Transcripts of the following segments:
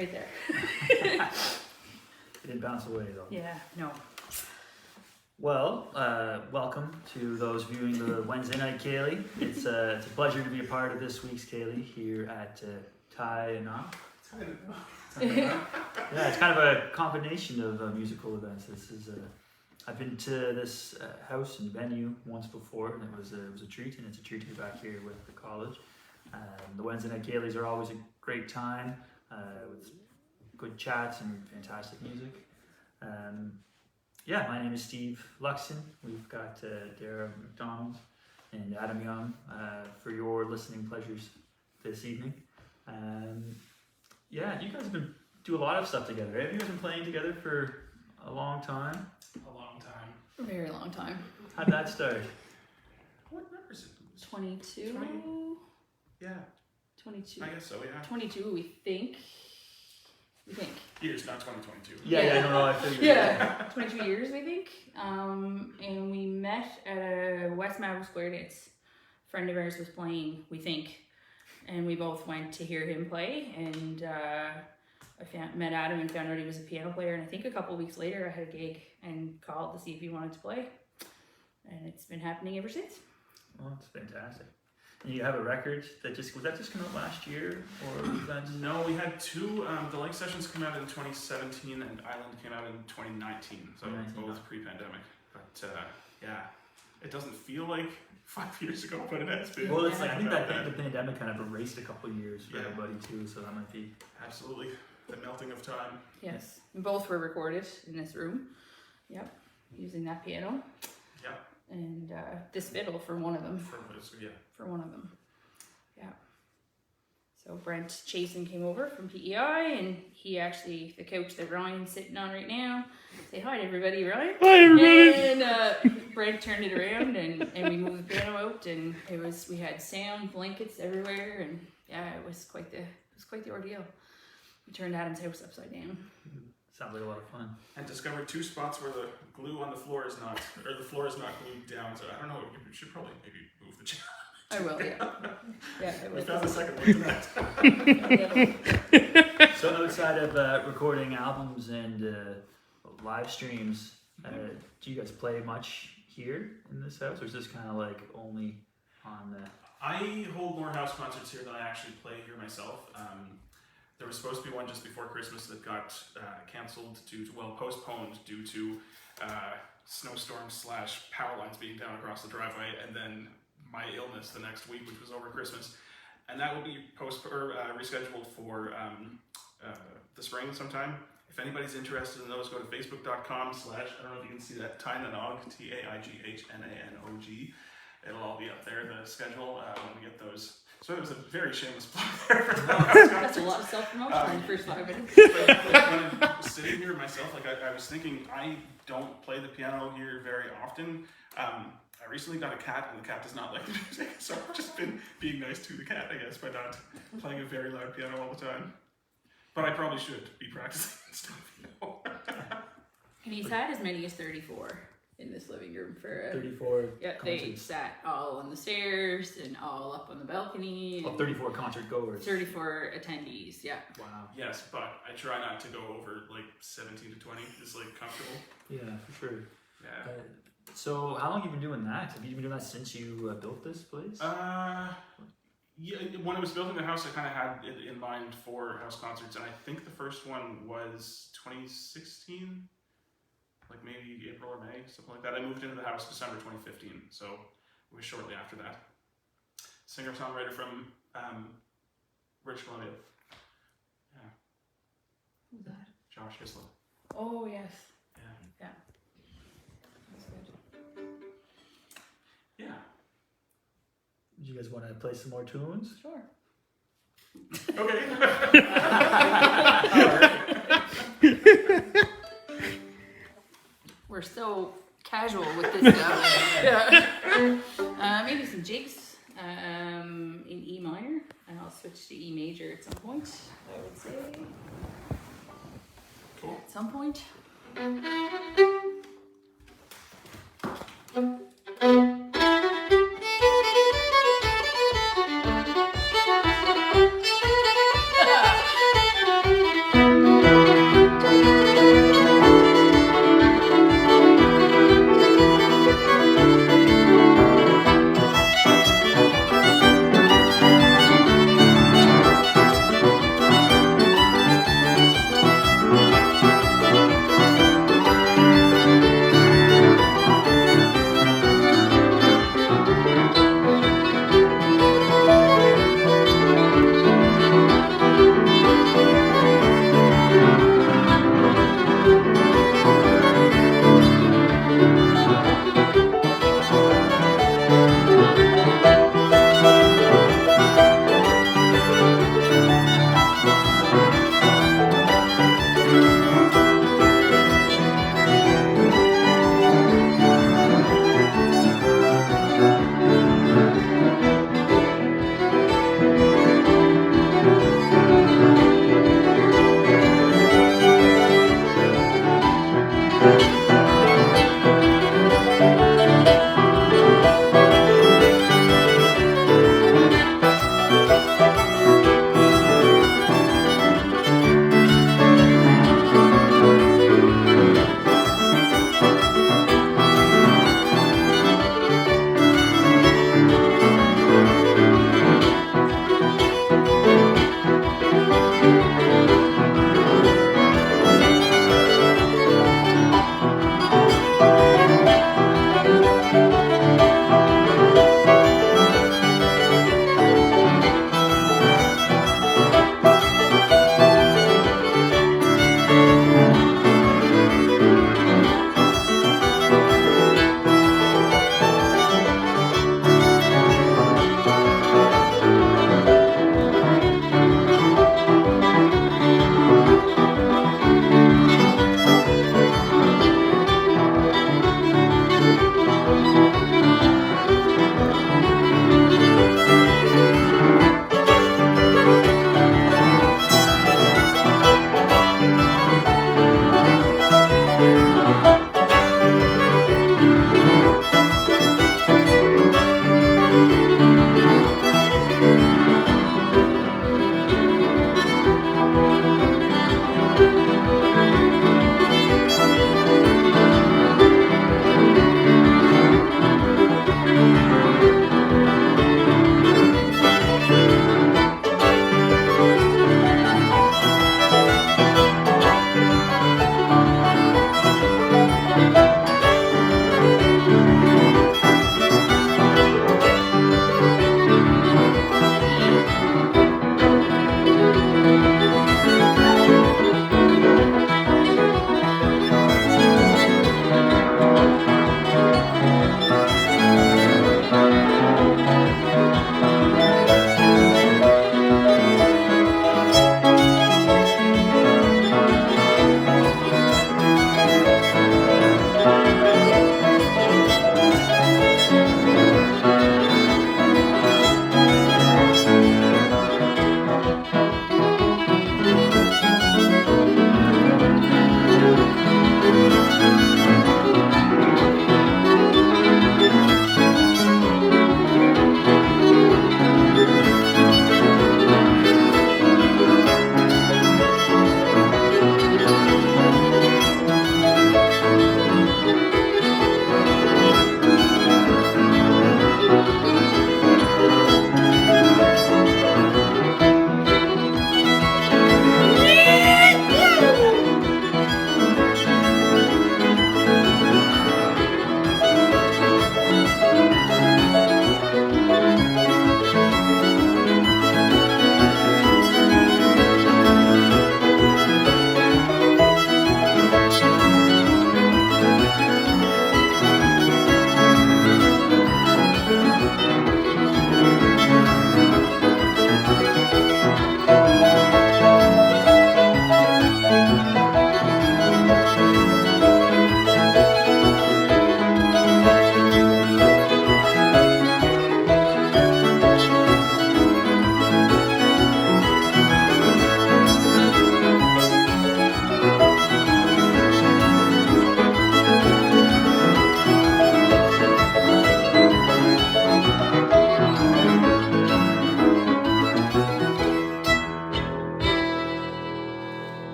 right there. It didn't bounce away though. Yeah, no. Well, welcome to those viewing the Wednesday night Ceilidh. It's a pleasure to be a part of this week's Ceilidh here at Ceilidh. Yeah, it's kind of a combination of musical events. This is I've been to this house and venue once before, and it was a treat, and it's a treat to be back here with the college. The Wednesday night Ceilidhs are always a great time with good chats and fantastic music. Yeah, my name is Steve Luxton. We've got Dara, MacDonald, and Adam Young for your listening pleasures this evening. Yeah, you guys have been do a lot of stuff together. Have you guys been playing together for a long time? A long time. A very long time. How'd that start? What number is it? 22? 20? Yeah, 22. I guess so, yeah. 22, we think. Years, not 2022. Yeah, no, I figured. Yeah, 22 years, we think. And we met at a West Maverick Square dance. A friend of ours was playing, we think. And we both went to hear him play. And I met Adam and found out he was a piano player. And I think a couple of weeks later, I had a gig and called to see if he wanted to play. And it's been happening ever since. Oh, it's fantastic. And you have a record that just come out last year, or was that just... No, we had two. The Lake Sessions came out in 2017 and Island came out in 2019. So both pre-pandemic. But yeah, it doesn't feel like 5 years ago, but it has been. Well, it's like I think that the pandemic kind of erased a couple of years for everybody too, so that might be absolutely the melting of time. Yes, and both were recorded in this room. Yep, using that piano. Yep. And this fiddle for one of them. For one of them. Yeah. So Brent Chasen came over from PEI, and he actually, the couch that Ryan's sitting on right now. Say hi to everybody, Ryan. Hi everybody. And Brent turned it around, and we moved the piano out, and we had sound blankets everywhere, and yeah, it was quite the ordeal. We turned Adam's house upside down. Sounds like a lot of fun. And discovered two spots where the glue on the floor is not, or the floor is not glued down. So I don't know. You should probably maybe move the chair. I will. Yeah. Yeah. I will. We found the second one tonight. So outside of recording albums and live streams, do you guys play much here in this house, or is this kind of like only on the? I hold more house concerts here than I actually play here myself. There was supposed to be one just before Christmas that got postponed due to snowstorms / power lines being down across the driveway, and then my illness the next week, which was over Christmas. And that will be rescheduled for the spring sometime. If anybody's interested in those, go to facebook.com/ I don't know if you can see that, Taignanog, TAIGHNANOG. It'll all be up there, the schedule, when we get those. So it was a very shameless plug there. That's a lot of self-promotion in the first 5 minutes. When I was sitting here myself, I was thinking, I don't play the piano here very often. I recently got a cat, and the cat does not like the music, so I've just been being nice to the cat, I guess, by not playing a very loud piano all the time. But I probably should be practicing and stuff, you know. And he's had as many as 34 in this living room for 34 yeah, concerts. they sat all on the stairs and all up on the balcony. 34 concert goers. 34 attendees, yeah. Wow. Yes, but I try not to go over like 17 to 20. It's like comfortable. Yeah, for sure. Yeah. So how long have you been doing that? Have you been doing that since you built this place? Yeah, when I was building the house, I kind of had it in mind for house concerts, and I think the first one was 2016. Like maybe April or May, something like that. I moved into the house December 2015, so it was shortly after that. Singer-songwriter from British Columbia. Yeah. Who's that? Josh Hislop. Oh, yes. Yeah. Yeah. That's good. Yeah. Do you guys want to play some more tunes? Sure. Okay. We're so casual with this stuff. Yeah. Maybe some jigs in E minor, and I'll switch to E major at some point, I would say. Cool. At some point.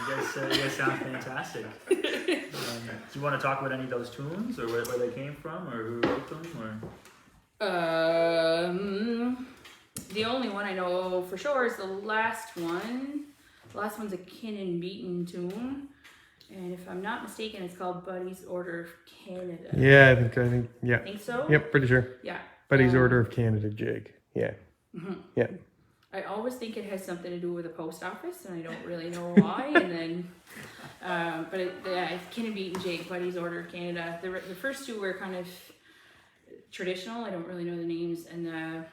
You guys sound fantastic. Do you want to talk about any of those tunes, or where they came from, or who wrote them, or? The only one I know for sure is the last one. The last one's a Kin and Beaten tune, and if I'm not mistaken, it's called Buddy's Order of Canada. Yeah, I think, yeah. Think so? Yep, pretty sure. Yeah. Buddy's Order of Canada jig. Yeah. Mm-hmm. Yeah. I always think it has something to do with the post office, and I don't really know why. And then, it's Kin and Beaten jig, Buddy's Order of Canada. The first two were kind of traditional. I don't really know the names, and the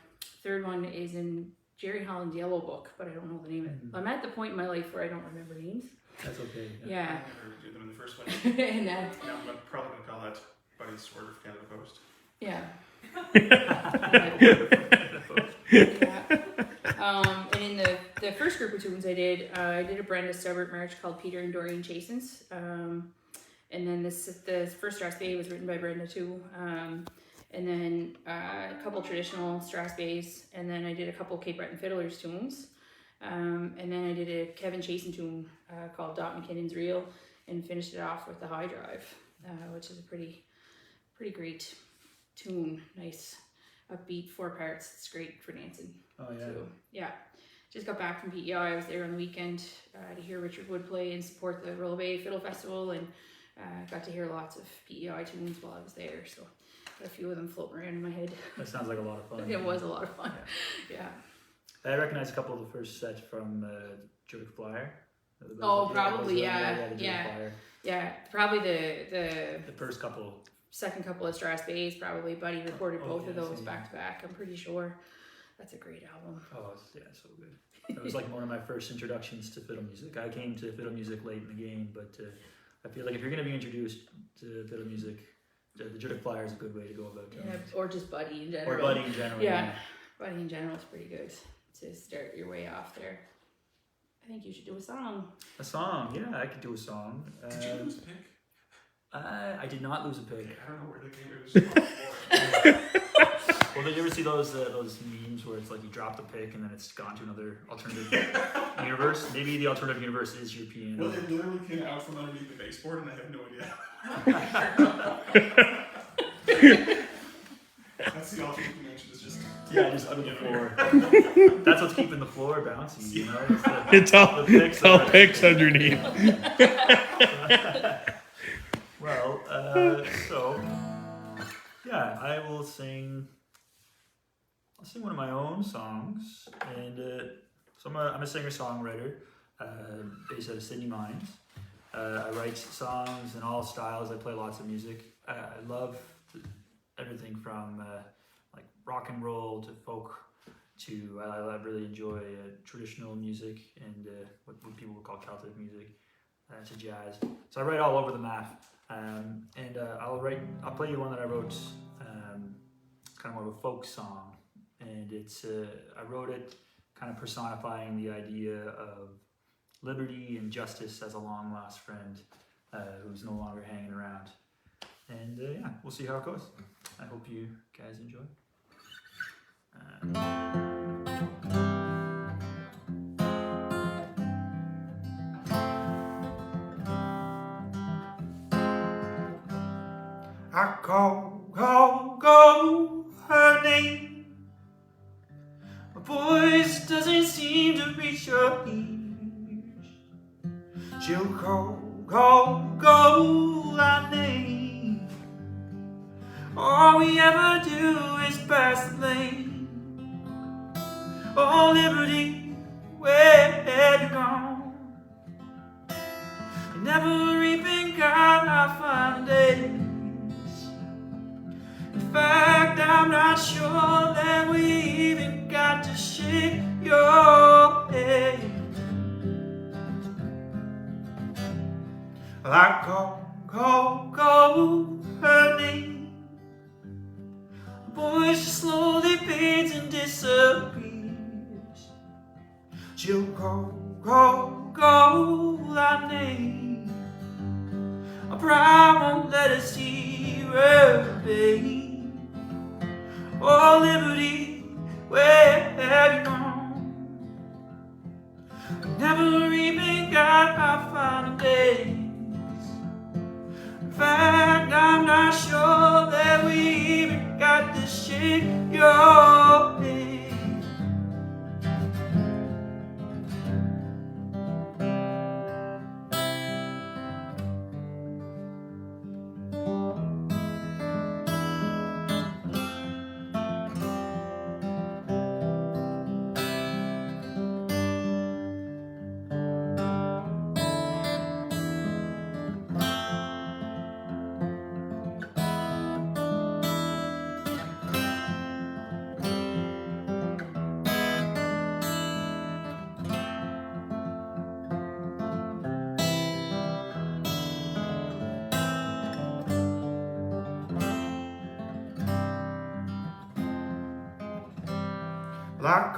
third one is in Jerry Holland's Yellow Book, but I don't know the name of it. I'm at the point in my life where I don't remember names. That's okay. Yeah. I never did them in the first one. And Now I'm probably going to call that Buddy's Order of Canada Post. yeah. Yeah. And in the first group of tunes I did a Brenda Stubbart march called Peter and Doreen Chasins. And then the first Strathspey was written by Brenda too. And then a couple traditional Strathspeys, and then I did a couple Cape Breton Fiddlers tunes. And then I did a Kevin Chasen tune called Dot McKinnon's Reel, and finished it off with the High Drive, which is a pretty great tune. Nice, upbeat, 4 parts. It's great for dancing. Oh yeah. So, yeah. Just got back from PEI. I was there on the weekend to hear Richard Wood play and support the Rolla Bay Fiddle Festival, and got to hear lots of PEI tunes while I was there. So got a few of them floating around in my head. That sounds like a lot of fun. It was a lot of fun. Yeah. I recognize a couple of the first sets from Jurek Flyer. Oh, probably, yeah. The Jurek Flyer. Yeah, probably the first couple. Second couple of Strathspeys, probably. Buddy recorded both of those same. back to back. I'm pretty sure. That's a great album. Oh, yeah, so good. It was like one of my first introductions to fiddle music. I came to fiddle music late in the game, but I feel like if you're going to be introduced to fiddle music, the Jurek Flyer is a good way to go about it. Yeah, or just Buddy in general. Or Buddy in general. Yeah, Buddy in general is pretty good to start your way off there. I think you should do a song. A song, yeah, I could do a song. Did you lose a pig? I did not lose a pig. I don't know where they came. It was just on the floor. Well, did you ever see those memes where it's like you drop the pick and then it's gone to another alternative universe? Maybe the alternative universe is your piano. Well, it literally came out from underneath the baseboard, and I have no idea. That's the alternate dimension. It's just just under the floor. That's what's keeping the floor bouncy, you know? It's all picks underneath. Well, so yeah, I'll sing one of my own songs, and so I'm a singer-songwriter based out of Sydney Mines. I write songs in all styles. I play lots of music. I love everything from like rock and roll to folk to I really enjoy traditional music and what people would call Celtic music to jazz. So I write all over the map. And I'll play you one that I wrote, kind of more of a folk song, and it's I wrote it kind of personifying the idea of liberty and justice as a long lost friend who's no longer hanging around. And yeah, we'll see how it goes. I hope you guys enjoy. I call her name. My voice doesn't seem to reach her ears. She'll call our name. All we ever do is pass the lane. Oh, liberty, where have you gone? You're never even got our final days. In fact, I'm not sure that we even got to shake your hand. I call her name. The voice just slowly fades and disappears. She'll call our name. I probably won't let her see her face. Oh, liberty, where have you gone? We never even got our Well, I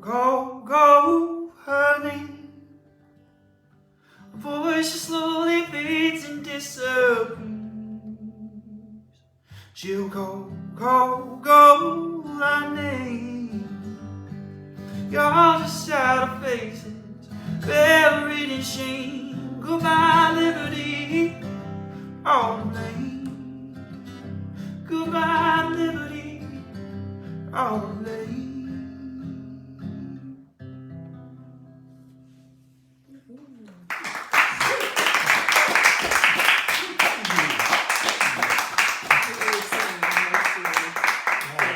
call her name. Her voice just slowly fades and disappears. She'll call my name. You're just shadow faces, buried in shame. Goodbye, liberty, all lame. Goodbye, liberty, all lame.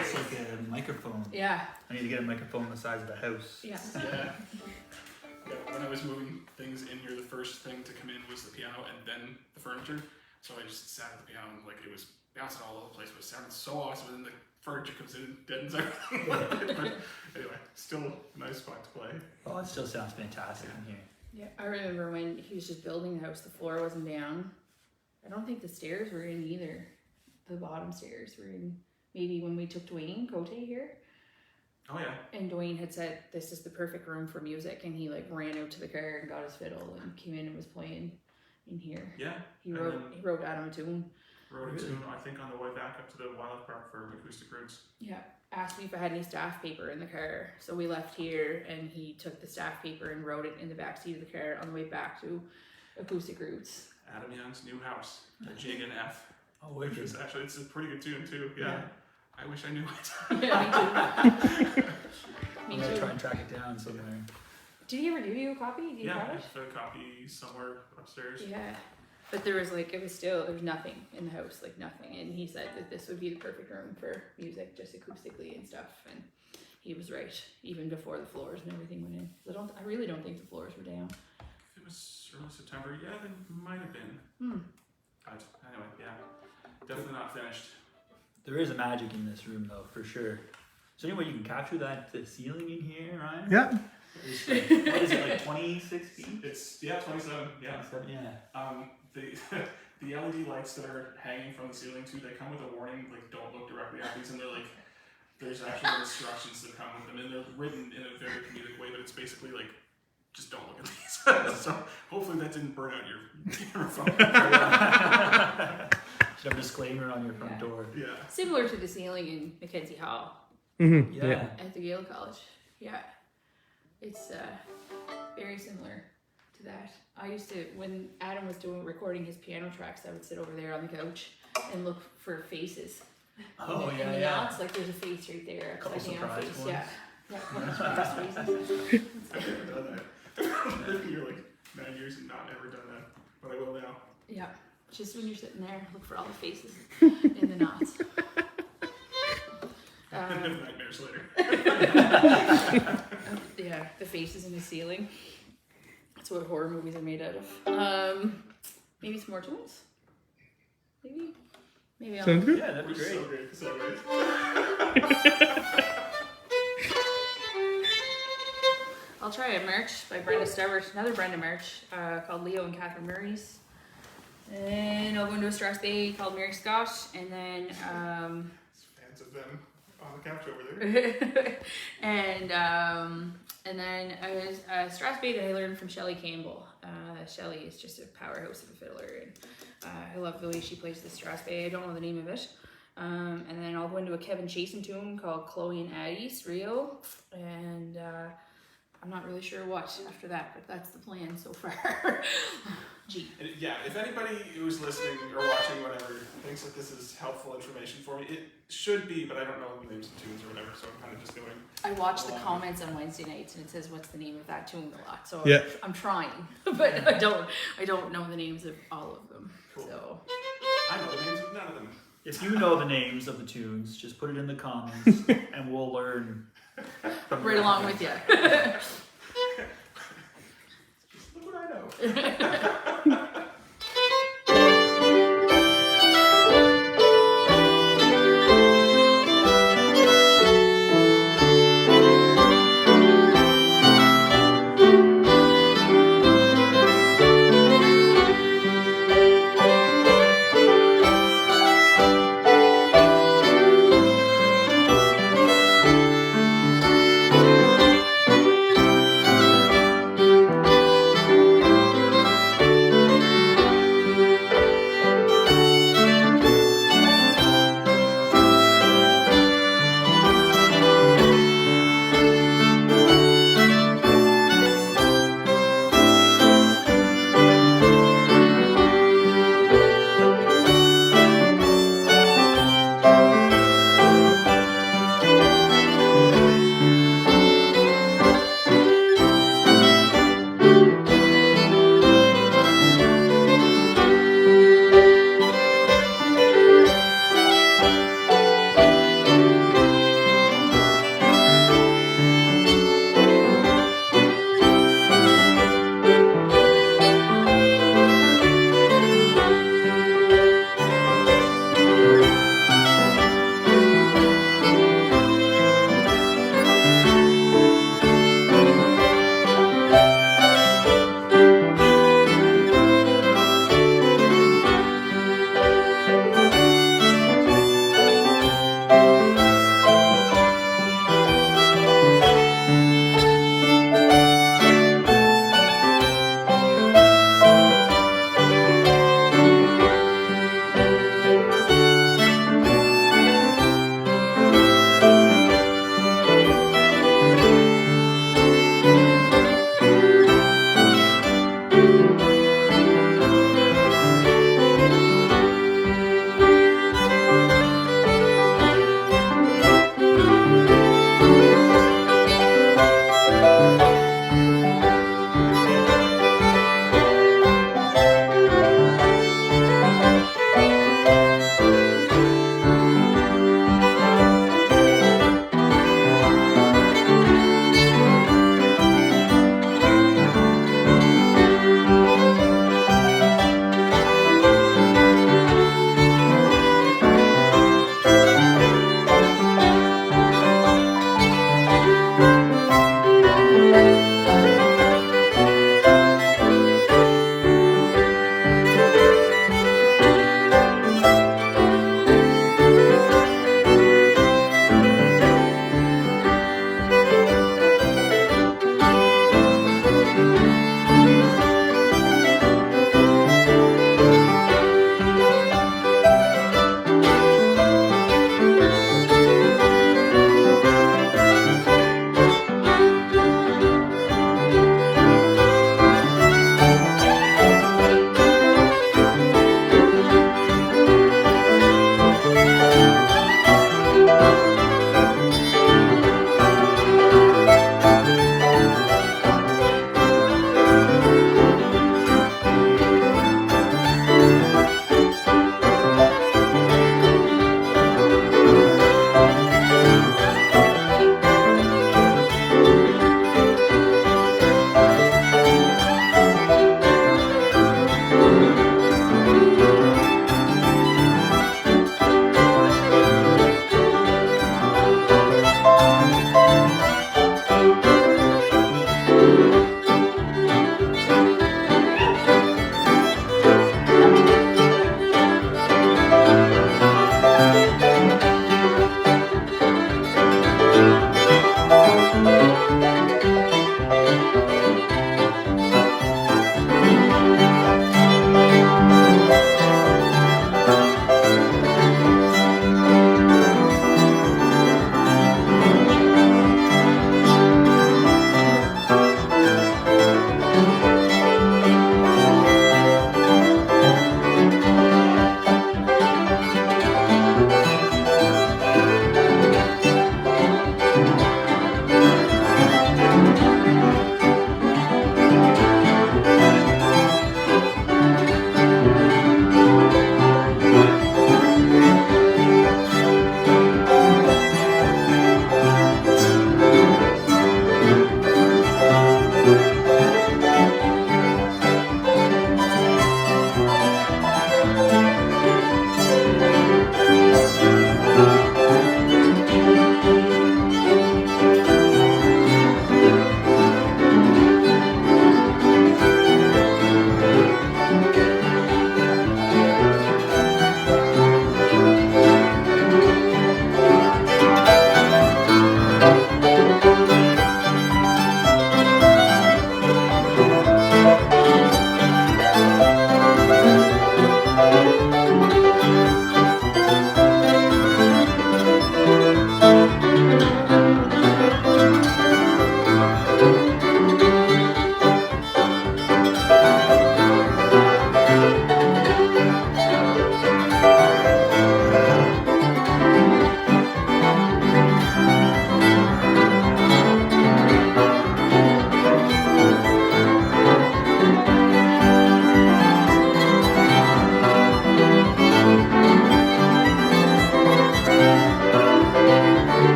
It's like a microphone. Yeah. I need to get a microphone the size of the house. Yeah. Yeah. Yeah, when I was moving things in here, the first thing to come in was the piano and then the furniture. So I just sat at the piano and like it was bouncing all over the place, but it sounded so awesome. And then the furniture comes in and deadens everything. But anyway, still a nice spot to play. Oh, it still sounds fantastic in here. Yeah, I remember when he was just building the house, the floor wasn't down. I don't think the stairs were in either. The bottom stairs were in maybe when we took Dwayne Cote here. Oh yeah. And Dwayne had said, this is the perfect room for music. And he like ran out to the car and got his fiddle and came in and was playing in here. Yeah. He wrote Adam a tune. Wrote a tune, I think, on the way back up to the Wildlife Park for acoustic roots. Yeah. Asked me if I had any staff paper in the car. So we left here and he took the staff paper and wrote it in the back seat of the car on the way back to acoustic roots. Adam Young's New House, a Jig and F. Oh, Which wicked. is actually, it's a pretty good tune too. Yeah. I wish I knew it. Yeah, me too. I'm Me gonna too. try and track it down somewhere. Did he ever give you a copy? Did you Yeah, have I it? have a copy somewhere upstairs. Yeah. But there was like, there was nothing in the house, like nothing. And he said that this would be the perfect room for music, just acoustically and stuff. And he was right, even before the floors and everything went in. I really don't think the floors were down. If it was early September, yeah, they might have been. But anyway, yeah, definitely not finished. There is a magic in this room, though, for sure. So anyway, you can capture the ceiling in here, Ryan? Yeah. It's like, what is it, like 26 feet? It's 27. Yeah. 27, yeah. The LED lights that are hanging from the ceiling too, they come with a warning, like don't look directly at these, and they're like, there's actual instructions that come with them, and they're written in a very comedic way, but it's basically like, just don't look at these. So hopefully that didn't burn out your phone. Should have a disclaimer on your front door. Yeah. Similar to the ceiling in Mackenzie Hall Mm-hmm. Yeah. at the Yale College. Yeah. It's very similar to that. I used to, when Adam was recording his piano tracks, I would sit over there on the couch and look for faces. Oh, in yeah, the yeah. knots, like there's a face right there. Couple upside down surprise face. ones. Yeah. Yeah, couple surprise faces. I've never done that. Lived here like 9 years and not ever done that, but I will now. Yeah. Just when you're sitting there, look for all the faces in the knots. Nightmares later. Yeah, the faces in the ceiling. That's what horror movies are made out of. Maybe some more tunes? Maybe I'll... Sounds good. Yeah, that'd be great. So great. So great. I'll try a march by Brenda Stubbert, another Brenda march called Leo and Catherine Murray's. And I'll go into a Strass Bay called Mary Scott, and then Fans of them on the couch over there. and then I was Strass Bay that I learned from Shelley Campbell. Shelley is just a powerhouse of a fiddler, and I love the way she plays the Strass Bay. I don't know the name of it. And then I'll go into a Kevin Chasen tune called Chloe and Addie's Rio, and I'm not really sure what after that, but that's the plan so far. Gee. And yeah, if anybody who's listening or watching, whatever, thinks that this is helpful information for me, it should be, but I don't know the names of tunes or whatever, so I'm kind of just going. I watch the comments on Wednesday nights, and it says what's the name of that tune a lot. So Yeah. I'm trying, but I don't know the names of all of them. Cool. So I know the names of none of them. If you know the names of the tunes, just put it in the comments, and we'll learn. From right along with you. Just look what I know.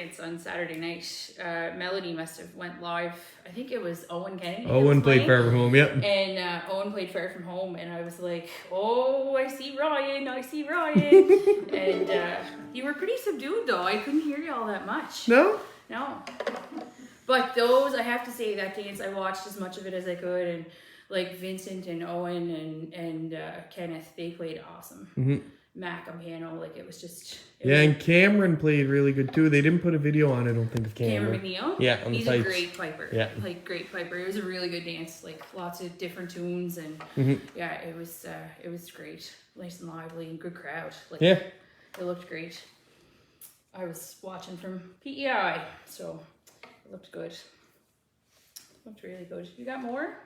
dance on Saturday night. Melody must have went live. I think it was Owen Kennedy. Owen played Far From Home, yep. And Owen played Far From Home, and I was like, oh, I see Ryan. And you were pretty subdued, though. I couldn't hear you all that much. No? No. But those, I have to say, that dance, I watched as much of it as I could, and like Vincent and Owen and Kenneth, they played awesome. Mm-hmm. Mac on piano, like it was just... And Cameron played really good too. They didn't put a video on, I don't think, of Cameron Cameron. McNeil? Yeah, on the he's sites. a great piper. Yeah. Like, great piper. It was a really good dance, like lots of different tunes, and yeah, it was great. Nice and lively and good crowd. Like, Yeah. It looked great. I was watching from PEI, so it looked good. Looked really good. You got more?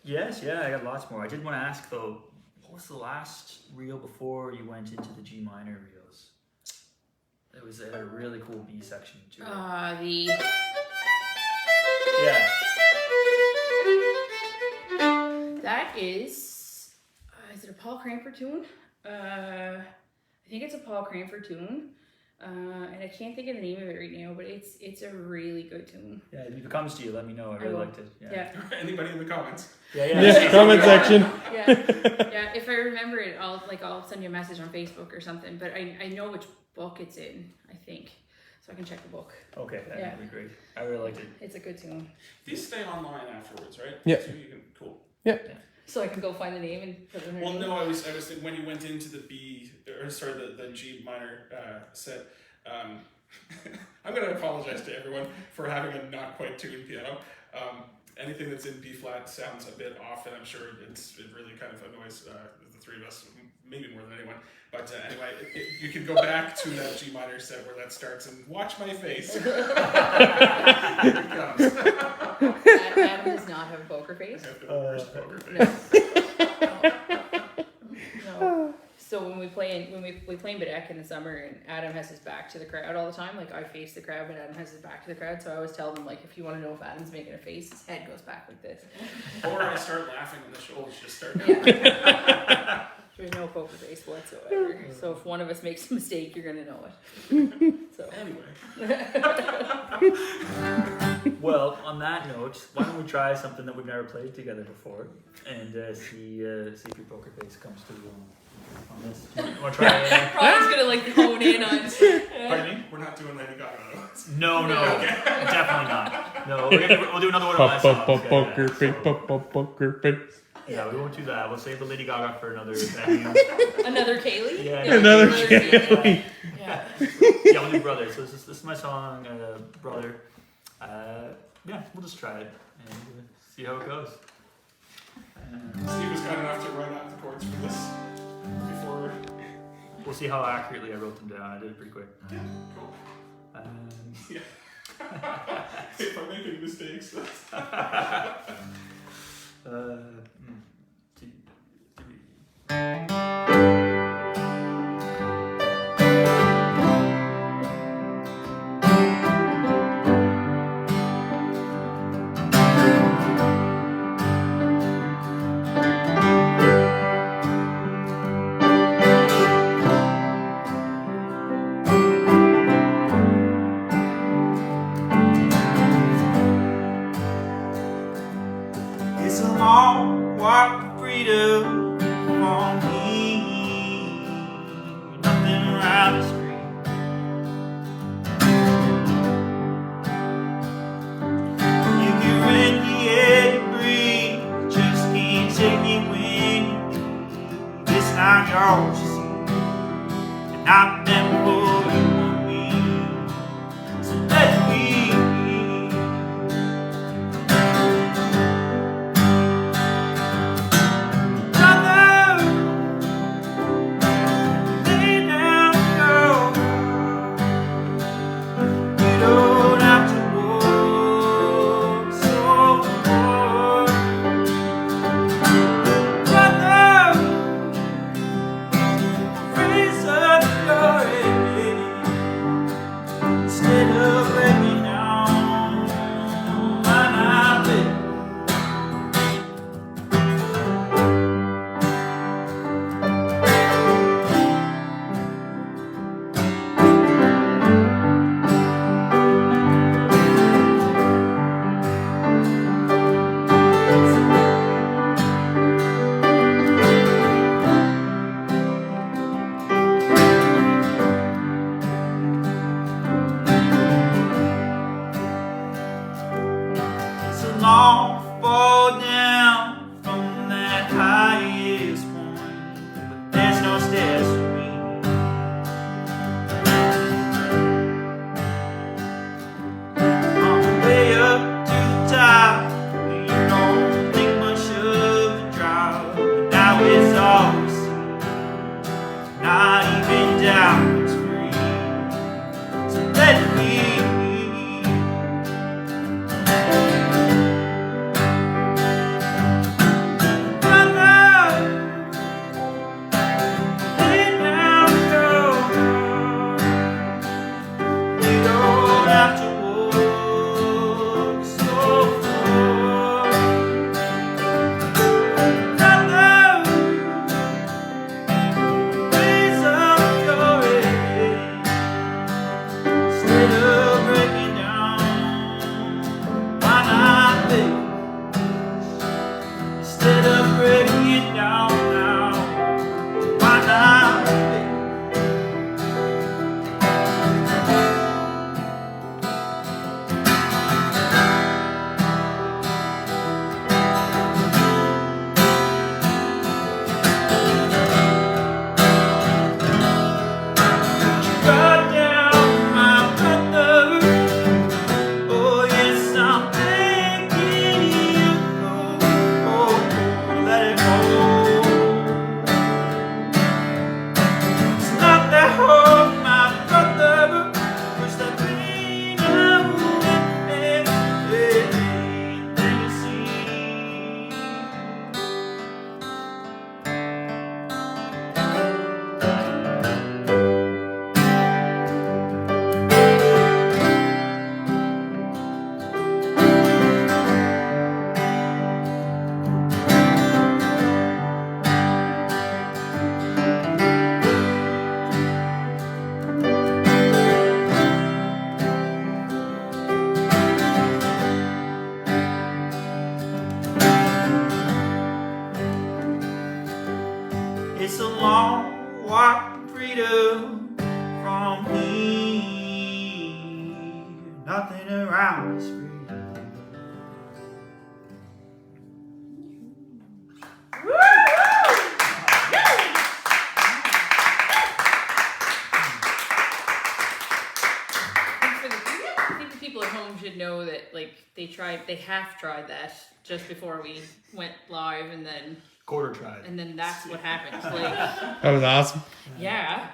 Yes, yeah, I got lots more. I did want to ask though, what was the last reel before you went into the G minor reels? It was a really cool B section too. Yeah. That is it a Paul Cranford tune? I think it's a Paul Cranford tune. And I can't think of the name of it right now, but it's a really good tune. Yeah, if it comes to you, let me know. I really liked it. Yeah. Anybody in the comments? Yeah, comment section. Yeah. If I remember it, I'll send you a message on Facebook or something. But I know which book it's in, I think, so I can check the book. Okay, that'd be great. I really liked it. It's a good tune. These stay online afterwards, right? Yeah. So you can, cool. Yeah. So I can go find the name and put it in. Well, no, I was when you went into the the G minor set. I'm going to apologize to everyone for having a not quite tuned piano. Anything that's in B flat sounds a bit off, and I'm sure it really kind of annoys the three of us, maybe more than anyone. But anyway, you can go back to that G minor set where that starts and watch my face. Here it comes. Adam does not have a poker face. I have the worst poker face. No. So when we play in Badek in the summer, and Adam has his back to the crowd all the time. Like I face the crowd, but Adam has his back to the crowd. So I always tell them, like, if you want to know if Adam's making a face, his head goes back like this. Or I start laughing and the shoulders just start. Yeah. There's no poker face whatsoever. So if one of us makes a mistake, you're gonna know it. So Anyway. Well, on that note, why don't we try something that we've never played together before, and see if your poker face comes through on this. You want to try it? Ryan's gonna like hone in on. Pardon me? We're not doing Lady Gaga though. No, definitely not. No, we'll do another one of my songs. Poker face, poker face. Yeah, we won't do that. We'll save the Lady Gaga for another venue. Another Kaylee? Yeah, Another Kaylee. Yeah. Yeah, we'll do Brother. So this is my song, Brother. Yeah, we'll just try it and see how it goes. Steve was kind enough to write out the chords for this before. We'll see how accurately I wrote them down. I did it pretty quick. Yeah, cool. Yeah. If I'm making mistakes. Two, three. It's a long walk of freedom for me. Nothing around the street. You can rent the air you breathe, just can't take it when you leave. It's not yours, you see, and not meant for you and me. So let me. around this freedom. I think the people at home should know that, like, they have tried that just before we went live, and then Quarter tried. that's what happened. Like, That was awesome. yeah.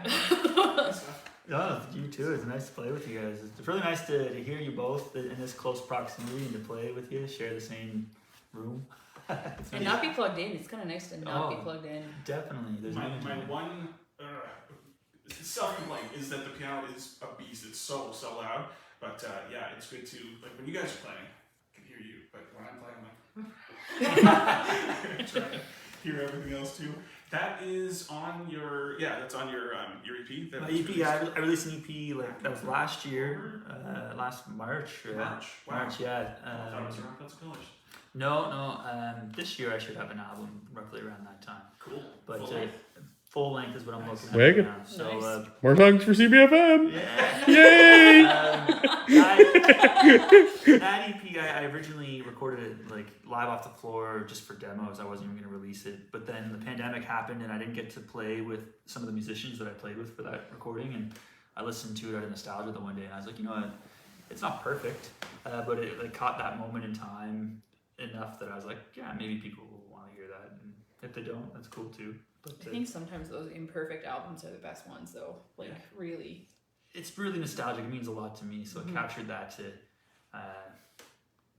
No, you too. It's nice to play with you guys. It's really nice to hear you both in this close proximity and to play with you, share the same room. And not be plugged in. It's kind of nice to not be plugged in. Definitely. There's my one self-complaint is that the piano is a beast. It's so loud. But yeah, it's good to, like, when you guys are playing, I can hear you. But when I'm playing, I'm like, trying to hear everything else too. That is on your, that's on your EP. That my was EP, released. I released an EP like that was last year, last March. March. Wow. March, yeah. I thought it was around Pensacola. No. This year I should have an album roughly around that time. Cool. But Full length. full length is what I'm looking at Wicked. right now. So Nice. More songs for CBFM. yeah. Yay! That EP, I originally recorded it like live off the floor just for demos. I wasn't even going to release it. But then the pandemic happened and I didn't get to play with some of the musicians that I played with for that recording. And I listened to it out of nostalgia the one day and I was like, you know what? It's not perfect, but it like caught that moment in time enough that I was like, yeah, maybe people will want to hear that. And if they don't, that's cool too. But I think sometimes those imperfect albums are the best ones, though. Like, really. it's really nostalgic. It means a lot to me. So Mhm. I captured that to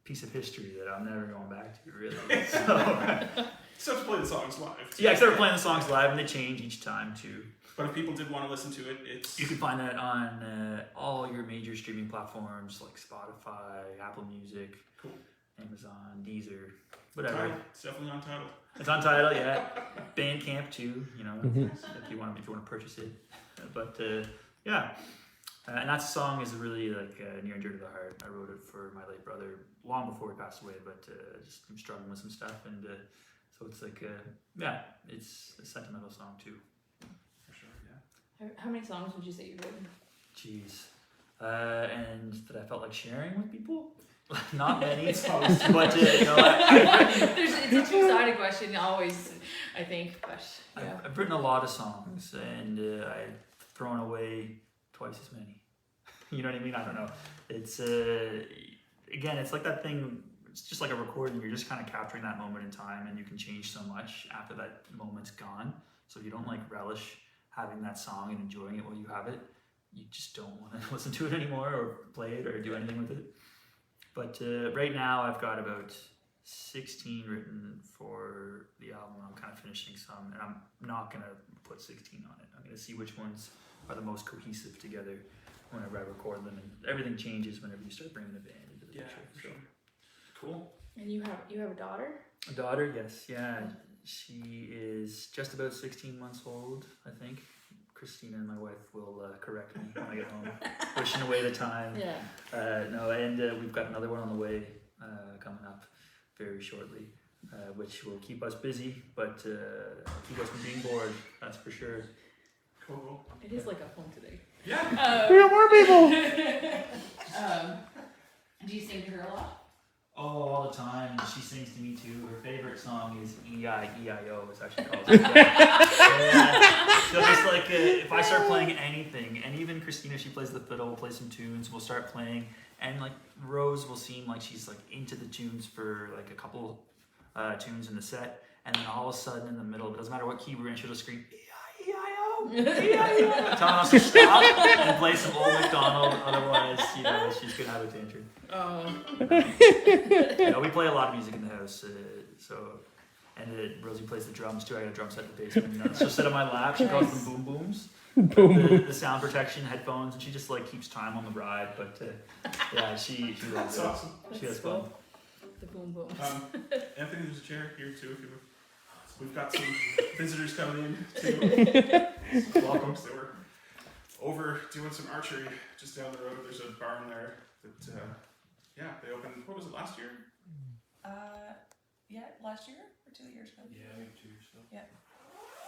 piece of history that I'm never going back to, really. So, Except to play the songs live. yeah, I started playing the songs live, and they change each time too. But if people did want to listen to it, it's You can find that on all your major streaming platforms like Spotify, Apple Music, Cool. Amazon, Deezer, whatever. Tidal. It's definitely on Tidal. It's on Tidal, yeah. Bandcamp too, you know, Mhm. if you want to purchase it. But yeah, and that song is really like near and dear to the heart. I wrote it for my late brother long before he passed away, but just I'm struggling with some stuff, and so it's like it's a sentimental song too. For sure, yeah. How many songs would you say you've written? Jeez, and that I felt like sharing with people. Not many, It's always but you know, It's a two-sided question, always, I think, but yeah. I've written a lot of songs, and I've thrown away twice as many. You know what I mean? I don't know. It's again, it's like that thing. It's just like a recording. You're just kind of capturing that moment in time, and you can change so much after that moment's gone. So if you don't like relish having that song and enjoying it while you have it, you just don't want to listen to it anymore or play it or do anything with it. But right now I've got about 16 written for the album. I'm kind of finishing some, and I'm not going to put 16 on it. I'm going to see which ones are the most cohesive together whenever I record them, and everything changes whenever you start bringing the band into the picture. For So, sure. Cool. And you have a daughter? a daughter, yes, yeah. She is just about 16 months old, I think. Christina, my wife, will correct me when I get home. Wishing away the time. Yeah. No, and we've got another one on the way coming up very shortly, which will keep us busy, but keep us from being bored, that's for sure. Cool. It is like a home today. Yeah. We got more people. Do you sing to her a lot? Oh, all the time. She sings to me too. Her favorite song is E-I-E-I-O, it's actually called. So just like if I start playing anything, and even Christina, she plays the fiddle, we'll play some tunes, we'll start playing, and like Rose will seem like she's like into the tunes for like a couple tunes in the set, and then all of a sudden in the middle, it doesn't matter what key we're in, she'll just scream E-I-E-I-O, E-I-E-I-O, telling us to stop and play some old MacDonald, otherwise, you know, she's gonna have a tantrum. You know, we play a lot of music in the house, and Rosie plays the drums too. I got a drum set in the basement. You know, she'll sit on my lap. She calls them boom booms. The sound protection headphones, and she just like keeps time on the ride. But yeah, she loves That's it. awesome. She has fun. The boom booms. Anthony, there's a chair here too. If you would. We've got some visitors coming in too. Welcome. They were over doing some archery just down the road. There's a barn there that they opened. What was it, last year? Yeah, last year or 2 years ago. Yeah, 2 years ago.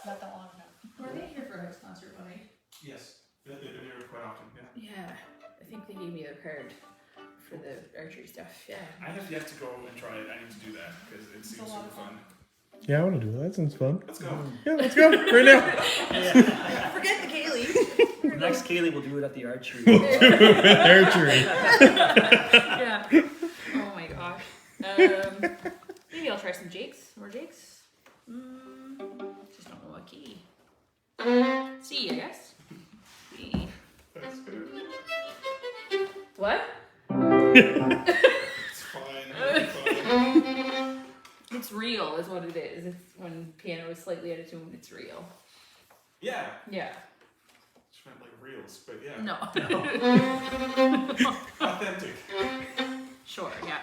Not that long ago. Were they here for a house concert one night? Yes. They've been here quite often. Yeah. Yeah. I think they gave me their card for the archery stuff. Yeah. I have yet to go and try it. I need to do that because it seems a lot super of fun. Yeah, I want to do that. That sounds fun. Let's go. Yeah, let's go right now. Forget the Kaylee. Next Kaylee will do it at the archery. Archery. Yeah. Oh my gosh. Maybe I'll try some Jakes. More Jakes. Just don't know what key. C, I guess. C. That's good. What? It's fine. It's fine. It's real, is what it is. It's when piano is slightly out of tune. It's real. Yeah. Yeah. Just meant like reels, but yeah. No. Authentic. Sure. Yeah.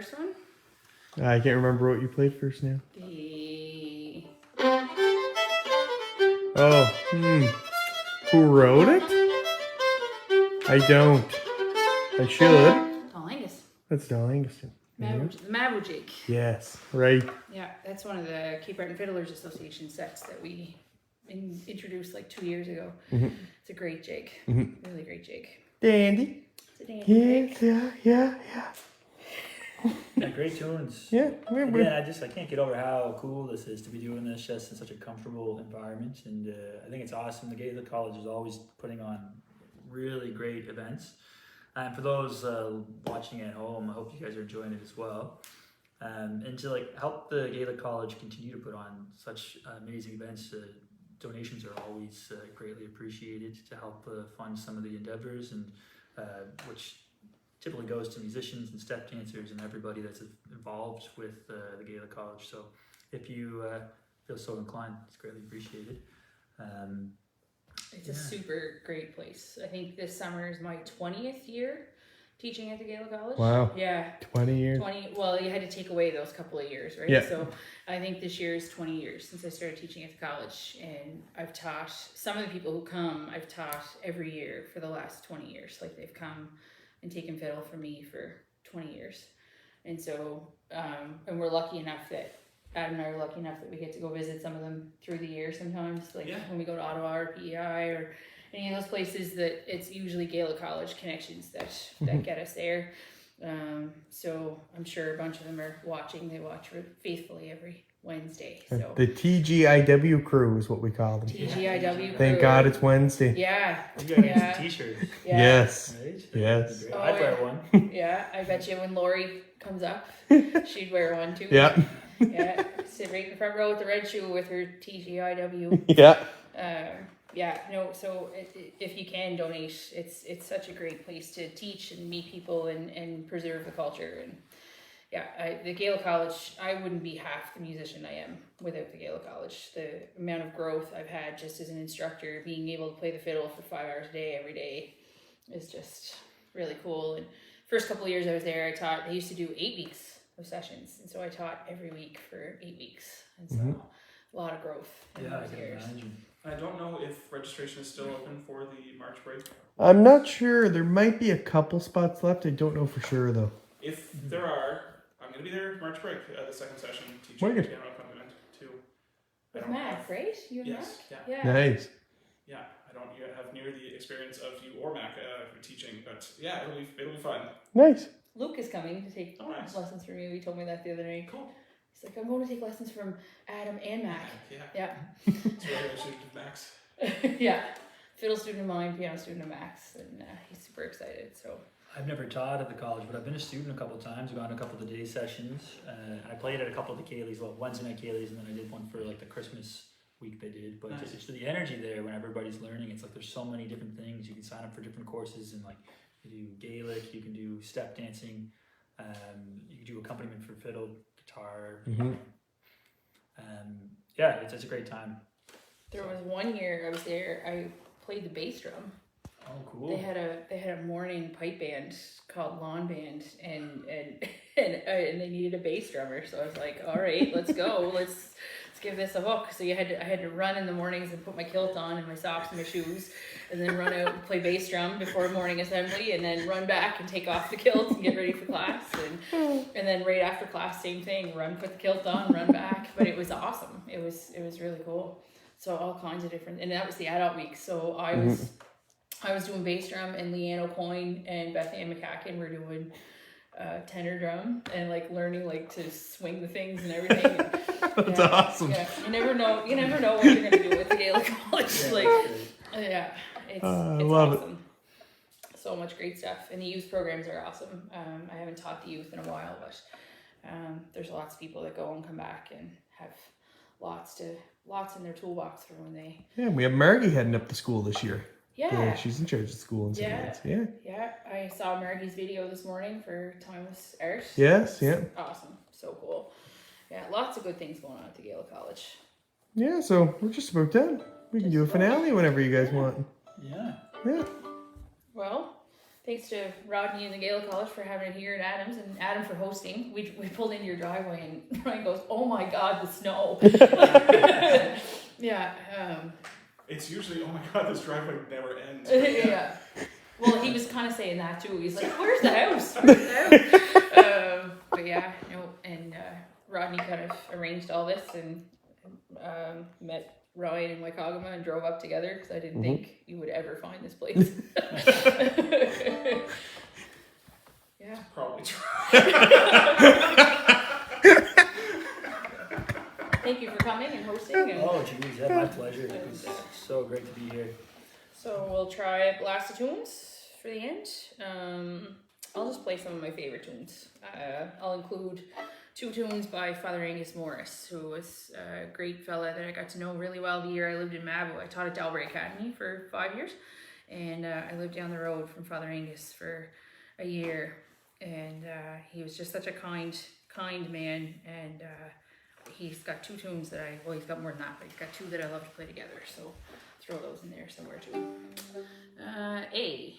first one? I can't remember what you played first now. The Who wrote it? I don't. I should. Tall Angus. That's Don Anguston. The Mabu jig. Yes, right. Yeah, that's one of the Cape Breton Fiddlers Association sets that we introduced like 2 years ago. Mm-hmm. It's a great jig. Mm-hmm. Really great jig. Dandy. It's a dandy jig. Yeah. Yeah, great tunes. Yeah. Again, I can't get over how cool this is to be doing this just in such a comfortable environment, and I think it's awesome. The Gaelic College is always putting on really great events, and for those watching at home, I hope you guys are enjoying it as well. And to like help the Gaelic College continue to put on such amazing events, donations are always greatly appreciated to help fund some of the endeavors, and which typically goes to musicians and step dancers and everybody that's involved with the Gaelic College. So if you feel so inclined, it's greatly appreciated. It's a super great place. I think this summer is my 20th year teaching at the Gaelic College. Wow. Yeah. 20 years. 20. Well, you had to take away those couple of years, right? Yeah. So I think this year is 20 years since I started teaching at the college, and I've taught some of the people who come. I've taught every year for the last 20 years. Like they've come and taken fiddle from me for 20 years, and so and we're lucky enough that Adam and I are lucky enough that we get to go visit some of them through the year sometimes, like when we go to Ottawa or PEI or any of those places, that it's usually Gaelic College connections that get us there. So I'm sure a bunch of them are watching. They watch faithfully every Wednesday. So The TGIW crew is what we call them. TGIW. Thank God it's Wednesday. Yeah. You gotta get some t-shirts, Yeah. Yes. right? Yes. Great. Oh, I'd wear yeah. one. Yeah, I bet you when Lori comes up, she'd wear one too. Yeah. Yeah, sit right in the front row with the red shoe with her TGIW. Yeah. So if you can donate, it's such a great place to teach and meet people and preserve the culture. And the Gaelic College, I wouldn't be half the musician I am without the Gaelic College. The amount of growth I've had just as an instructor, being able to play the fiddle for 5 hours a day every day is just really cool. And first couple of years I was there, they used to do 8 weeks of sessions, and so I taught every week for 8 weeks, and so a lot of growth in Yeah, I those can years. imagine. I don't know if registration is still open for the March break. I'm not sure. There might be a couple spots left. I don't know for sure though. If there are, I'm going to be there March break at the second session teaching Very good. piano accompaniment too. With Mac, right? You and Yes. Mac? Yeah. Yeah. Nice. Yeah. I don't yet have near the experience of you or Mac for teaching, but yeah, it'll be fun. Nice. Luke is coming to take Nice. lessons from you. He told me that the other night. Cool. He's like, I'm going to take lessons from Adam and Mac. Yeah. Yeah. So I should do Max. Yeah. Fiddle student of mine, piano student of Mac's, and he's super excited. So I've never taught at the college, but I've been a student a couple of times. I've gone to a couple of the day sessions. I played at a couple of the Ceilidhs, Wednesday night Ceilidhs, and then I did one for like the Christmas week they did. But Nice. it's the energy there when everybody's learning. It's like there's so many different things. You can sign up for different courses, and like you do Gaelic, you can do step dancing, you can do accompaniment for fiddle, guitar. It's a great time. there was one year I was there, I played the bass drum. Oh, cool. They had a morning pipe band called Lawn Band, and they needed a bass drummer. So I was like, all right, let's go. Let's give this a hook. So I had to run in the mornings and put my kilt on and my socks and my shoes, and then run out and play bass drum before morning assembly, and then run back and take off the kilt and get ready for class, and then right after class, same thing, put the kilt on, run back. But it was awesome. It was really cool. So all kinds of different, and that was the adult week. So I was doing bass drum, and Leanne O'Coin and Beth Ann McCacken were doing tenor drum, and like learning like to swing the things and everything. That's awesome. Yeah, you never know what you're gonna do with the Gaelic College. It's love it. awesome. So much great stuff, and the youth programs are awesome. I haven't taught the youth in a while, but there's lots of people that go and come back and have lots in their toolbox for when they. Yeah, we have Margie heading up to school this year. Yeah. She's in charge of school and stuff. Yeah. Yeah, I saw Margie's video this morning for Timeless Art. Yes, yeah. Awesome. So cool. Yeah, lots of good things going on at the Gaelic College. Yeah, so we're just about done. We can do a finale whenever you guys want. Yeah. Yeah. Well, thanks to Rodney and the Gale College for having it here at Adams, and Adam for hosting. We pulled into your driveway, and Ryan goes, "Oh my God, the snow!" Yeah. It's usually, oh my god, this driveway never ends. Yeah. Well, he was kind of saying that too. He's like, "Where's the house? Where's the house?" But yeah, and Rodney kind of arranged all this and met Ryan in Waikagama and drove up together because I didn't think you would ever find this place. Yeah. Probably true. Thank you for coming and hosting. And, Oh, geez, yeah, my pleasure. It was so great to be here. so we'll try Blast of Tunes for the end. I'll just play some of my favorite tunes. I'll include 2 tunes by Father Angus Morris, who was a great fella that I got to know really well the year I lived in Mabo. I taught at Dalbury Academy for 5 years, and I lived down the road from Father Angus for a year, and he was just such a kind man, and he's got 2 tunes that he's got more than that, but he's got 2 that I love to play together, so throw those in there somewhere too. A.